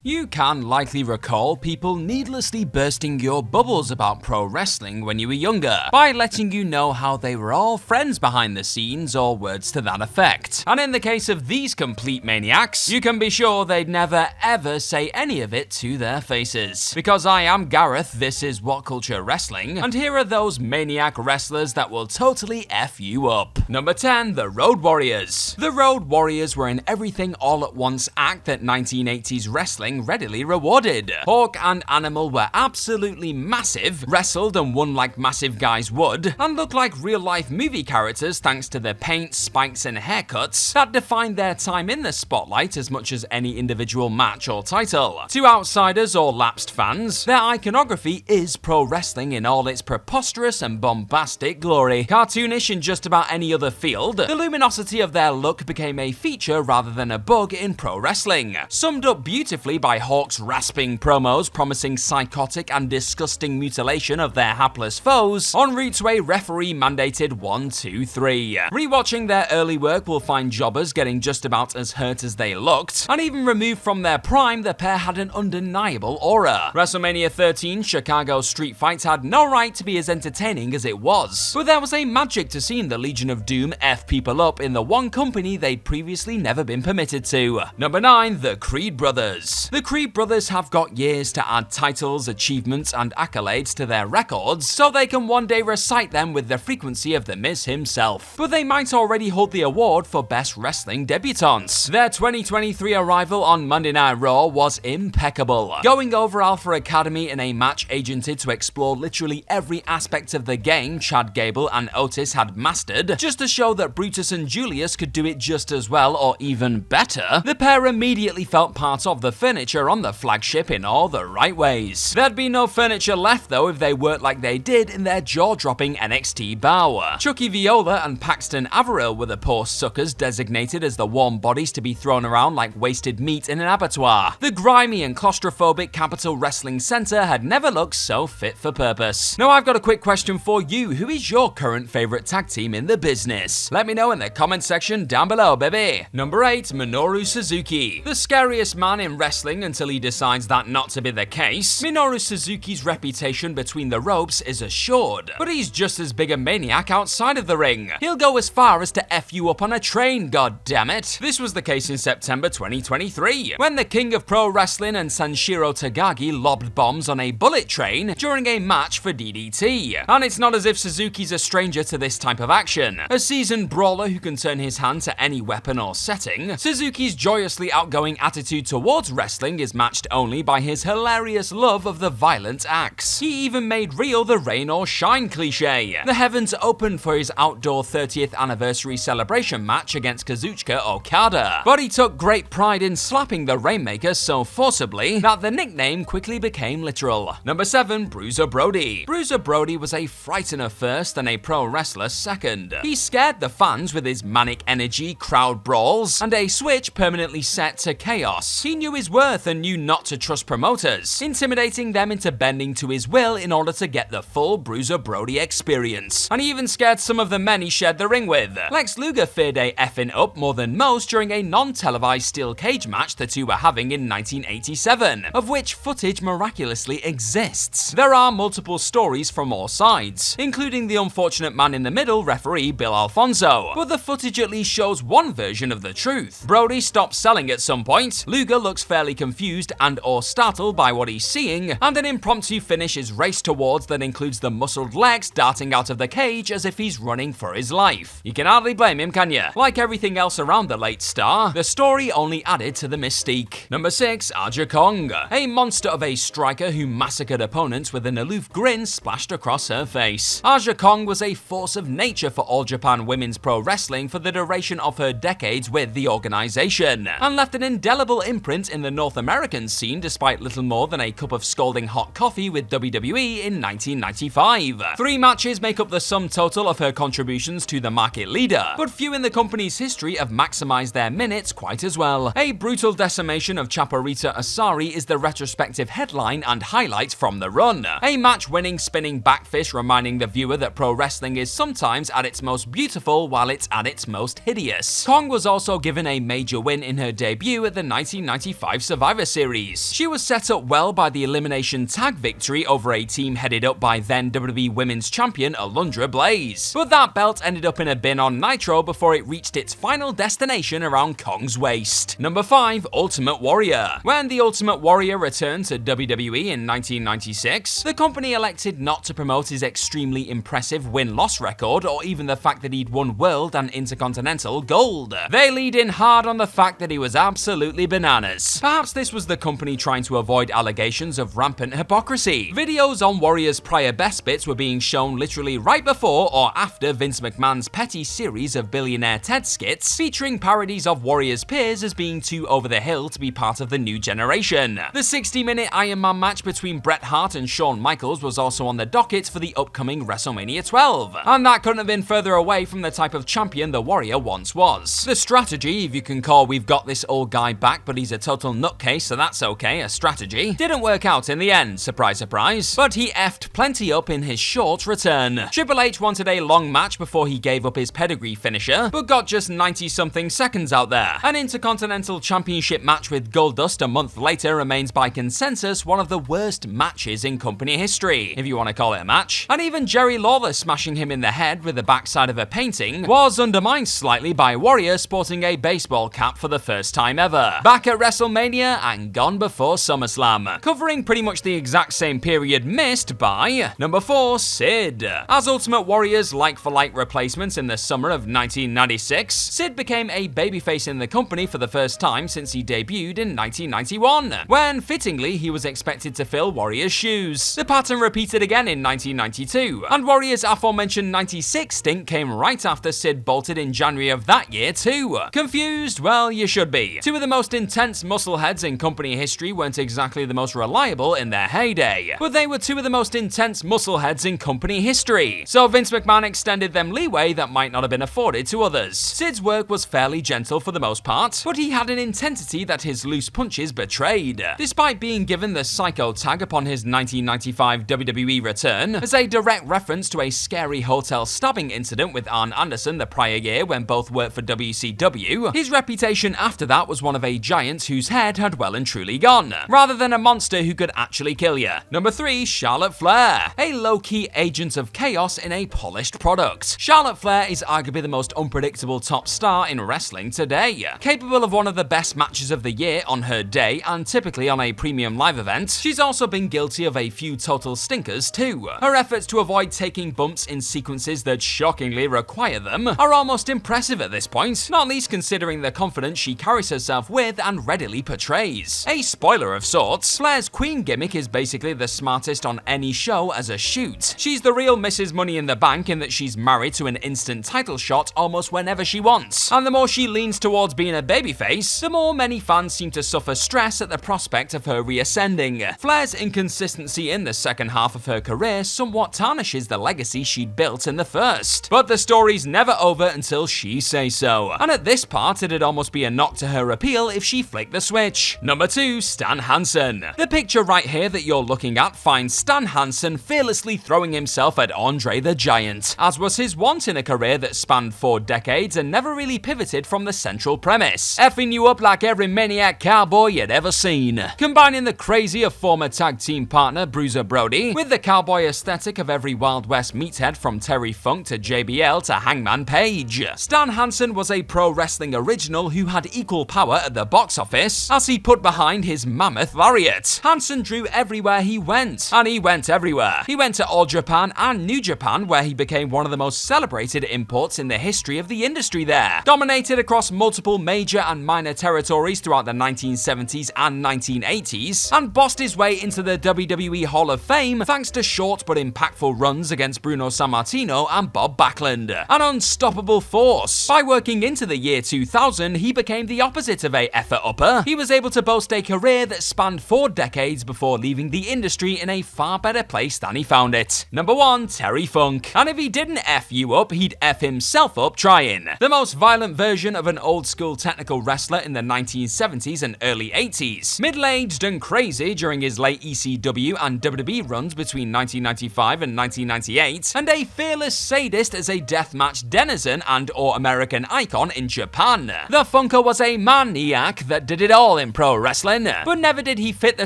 You can likely recall people needlessly bursting your bubbles about pro wrestling when you were younger, by letting you know how they were all friends behind the scenes or words to that effect. And in the case of these complete maniacs, you can be sure they'd never ever say any of it to their faces. Because I am Gareth, this is What Culture Wrestling, and here are those maniac wrestlers that will totally F you up. Number 10, the Road Warriors. The Road Warriors were an everything all at once act that 1980s wrestling readily rewarded. Hawk and Animal were absolutely massive, wrestled and won like massive guys would, and looked like real life movie characters thanks to the paint, spikes and haircuts that defined their time in the spotlight as much as any individual match or title. To outsiders or lapsed fans, their iconography is pro wrestling in all its preposterous and bombastic glory. Cartoonish in just about any other field, the luminosity of their look became a feature rather than a bug in pro wrestling, summed up beautifully by Hawk's rasping promos promising psychotic and disgusting mutilation of their hapless foes en route to a referee-mandated 1, 2, 3. Rewatching their early work will find jobbers getting just about as hurt as they looked, and even removed from their prime, the pair had an undeniable aura. WrestleMania 13 Chicago Street Fight had no right to be as entertaining as it was, but there was a magic to seeing the Legion of Doom F people up in the one company they'd previously never been permitted to. Number 9, the Creed Brothers. The Creed Brothers have got years to add titles, achievements, and accolades to their records, so they can one day recite them with the frequency of The Miz himself. But they might already hold the award for Best Wrestling Debutantes. Their 2023 arrival on Monday Night Raw was impeccable, going over Alpha Academy in a match agented to explore literally every aspect of the game Chad Gable and Otis had mastered, just to show that Brutus and Julius could do it just as well or even better. The pair immediately felt part of the furniture on the flagship in all the right ways. There'd be no furniture left though if they worked like they did in their jaw-dropping NXT bow. Chucky Viola and Paxton Averill were the poor suckers designated as the warm bodies to be thrown around like wasted meat in an abattoir. The grimy and claustrophobic Capital Wrestling Center had never looked so fit for purpose. Now I've got a quick question for you. Who is your current favorite tag team in the business? Let me know in the comment section down below, baby. Number 8, Minoru Suzuki. The scariest man in wrestling until he decides that not to be the case, Minoru Suzuki's reputation between the ropes is assured, but he's just as big a maniac outside of the ring. He'll go as far as to F you up on a train, goddammit. This was the case in September 2023, when the king of pro wrestling and Sanshiro Tagagi lobbed bombs on a bullet train during a match for DDT. And it's not as if Suzuki's a stranger to this type of action. A seasoned brawler who can turn his hand to any weapon or setting, Suzuki's joyously outgoing attitude towards wrestling is matched only by his hilarious love of the violent acts. He even made real the rain or shine cliche. The heavens opened for his outdoor 30th anniversary celebration match against Kazuchika Okada, but he took great pride in slapping the Rainmaker so forcibly that the nickname quickly became literal. Number 7, Bruiser Brody. Bruiser Brody was a frightener first and a pro wrestler second. He scared the fans with his manic energy, crowd brawls, and a switch permanently set to chaos. He knew his worth and knew not to trust promoters, intimidating them into bending to his will in order to get the full Bruiser Brody experience. And he even scared some of the men he shared the ring with. Lex Luger feared a effing up more than most during a non-televised steel cage match the two were having in 1987, of which footage miraculously exists. There are multiple stories from all sides, including the unfortunate man in the middle, referee Bill Alfonso, but the footage at least shows one version of the truth. Brody stops selling at some point, Luger looks fairly confused and or startled by what he's seeing, and an impromptu finish is raced towards that includes the muscled Lex darting out of the cage as if he's running for his life. You can hardly blame him, can you? Like everything else around the late star, the story only added to the mystique. Number 6, Aja Kong. A monster of a striker who massacred opponents with an aloof grin splashed across her face. Aja Kong was a force of nature for All Japan Women's Pro Wrestling for the duration of her decades with the organization, and left an indelible imprint in the North American scene despite little more than a cup of scalding hot coffee with WWE in 1995. 3 matches make up the sum total of her contributions to the market leader, but few in the company's history have maximized their minutes quite as well. A brutal decimation of Chaparita Asari is the retrospective headline and highlight from the run. A match-winning spinning backfist reminding the viewer that pro wrestling is sometimes at its most beautiful while it's at its most hideous. Kong was also given a major win in her debut at the 1995 Survivor Survivor Series. She was set up well by the elimination tag victory over a team headed up by then WWE Women's Champion Alundra Blaze. But that belt ended up in a bin on Nitro before it reached its final destination around Kong's waist. Number 5. Ultimate Warrior. When the Ultimate Warrior returned to WWE in 1996, the company elected not to promote his extremely impressive win-loss record or even the fact that he'd won World and Intercontinental Gold. They lead in hard on the fact that he was absolutely bananas. Perhaps this was the company trying to avoid allegations of rampant hypocrisy. Videos on Warrior's prior best bits were being shown literally right before or after Vince McMahon's petty series of Billionaire Ted skits featuring parodies of Warrior's peers as being too over the hill to be part of the new generation. The 60-minute Iron Man match between Bret Hart and Shawn Michaels was also on the docket for the upcoming WrestleMania 12, and that couldn't have been further away from the type of champion the Warrior once was. The strategy, if you can call "we've got this old guy back but he's a total nutcase so that's okay" a strategy, didn't work out in the end, surprise surprise, but he effed plenty up in his short return. Triple H wanted a long match before he gave up his pedigree finisher, but got just 90-something seconds out there. An Intercontinental Championship match with Goldust a month later remains by consensus one of the worst matches in company history, if you want to call it a match. And even Jerry Lawler smashing him in the head with the backside of a painting was undermined slightly by Warrior sporting a baseball cap for the first time ever. Back at WrestleMania and gone before SummerSlam, covering pretty much the exact same period missed by number 4, Sid. As Ultimate Warrior's like-for-like replacement in the summer of 1996, Sid became a babyface in the company for the first time since he debuted in 1991, when fittingly he was expected to fill Warrior's shoes. The pattern repeated again in 1992, and Warrior's aforementioned 96 stint came right after Sid bolted in January of that year too. Confused? Well, you should be. Two of the most intense muscleheads in company history weren't exactly the most reliable in their heyday, but they were two of the most intense muscleheads in company history, so Vince McMahon extended them leeway that might not have been afforded to others. Sid's work was fairly gentle for the most part, but he had an intensity that his loose punches betrayed. Despite being given the Psycho tag upon his 1995 WWE return, as a direct reference to a scary hotel stabbing incident with Arn Anderson the prior year when both worked for WCW, his reputation after that was one of a giant whose head had well and truly gone, rather than a monster who could actually kill you. Number 3, Charlotte Flair. A low-key agent of chaos in a polished product. Charlotte Flair is arguably the most unpredictable top star in wrestling today. Capable of one of the best matches of the year on her day and typically on a premium live event, she's also been guilty of a few total stinkers too. Her efforts to avoid taking bumps in sequences that shockingly require them are almost impressive at this point, not least considering the confidence she carries herself with and readily portrays. A spoiler of sorts, Flair's queen gimmick is basically the smartest on any show as a shoot. She's the real Mrs. Money in the Bank in that she's married to an instant title shot almost whenever she wants, and the more she leans towards being a babyface, the more many fans seem to suffer stress at the prospect of her reascending. Flair's inconsistency in the second half of her career somewhat tarnishes the legacy she'd built in the first, but the story's never over until she says so, and at this part it'd almost be a knock to her appeal if she flicked the switch. Number 2, Stan Hansen. The picture right here that you're looking at finds Stan Hansen fearlessly throwing himself at Andre the Giant, as was his wont in a career that spanned 4 decades and never really pivoted from the central premise, effing you up like every maniac cowboy you'd ever seen. Combining the crazy of former tag team partner Bruiser Brody with the cowboy aesthetic of every Wild West meathead from Terry Funk to JBL to Hangman Page, Stan Hansen was a pro wrestling original who had equal power at the box office as he put behind his mammoth lariat. Hansen drew everywhere he went, and he went everywhere. He went to All Japan and New Japan, where he became one of the most celebrated imports in the history of the industry there, dominated across multiple major and minor territories throughout the 1970s and 1980s, and bossed his way into the WWE Hall of Fame thanks to short but impactful runs against Bruno Sammartino and Bob Backlund. An unstoppable force. By working into the year 2000, he became the opposite of a effort upper. He was able to boast a career that spanned 4 decades before leaving the industry in a far better place than he found it. Number 1, Terry Funk. And if he didn't F you up, he'd F himself up trying. The most violent version of an old school technical wrestler in the 1970s and early 80s. Middle-aged and crazy during his late ECW and WWE runs between 1995 and 1998, and a fearless sadist as a deathmatch denizen and or American icon in Japan. The Funker was a maniac that did it all all in pro wrestling, but never did he fit the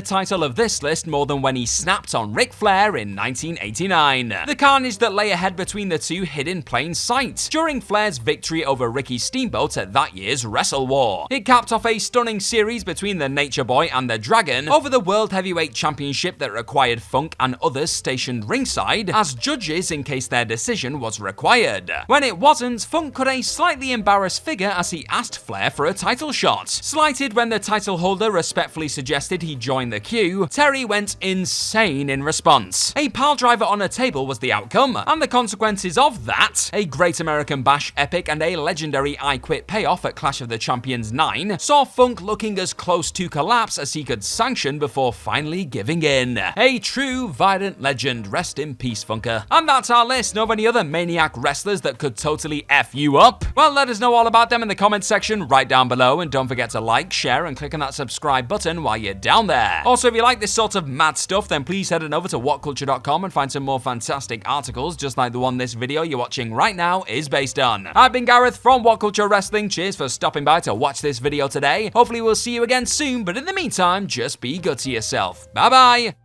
title of this list more than when he snapped on Ric Flair in 1989. The carnage that lay ahead between the two hid in plain sight during Flair's victory over Ricky Steamboat at that year's Wrestle War. It capped off a stunning series between the Nature Boy and the Dragon over the World Heavyweight Championship that required Funk and others stationed ringside as judges in case their decision was required. When it wasn't, Funk cut a slightly embarrassed figure as he asked Flair for a title shot. Slighted when the title holder respectfully suggested he join the queue, Terry went insane in response. A pile driver on a table was the outcome, and the consequences of that, a Great American Bash epic and a legendary I Quit payoff at Clash of the Champions 9, saw Funk looking as close to collapse as he could sanction before finally giving in. A true violent legend, rest in peace, Funker. And that's our list. Know of any other Maniac wrestlers that could totally F you up? Well, let us know all about them in the comments section right down below, and don't forget to like, share, and click on that subscribe button while you're down there. Also, if you like this sort of mad stuff, then please head on over to whatculture.com and find some more fantastic articles just like the one this video you're watching right now is based on. I've been Gareth from What Culture Wrestling. Cheers for stopping by to watch this video today. Hopefully we'll see you again soon, but in the meantime, just be good to yourself. Bye bye!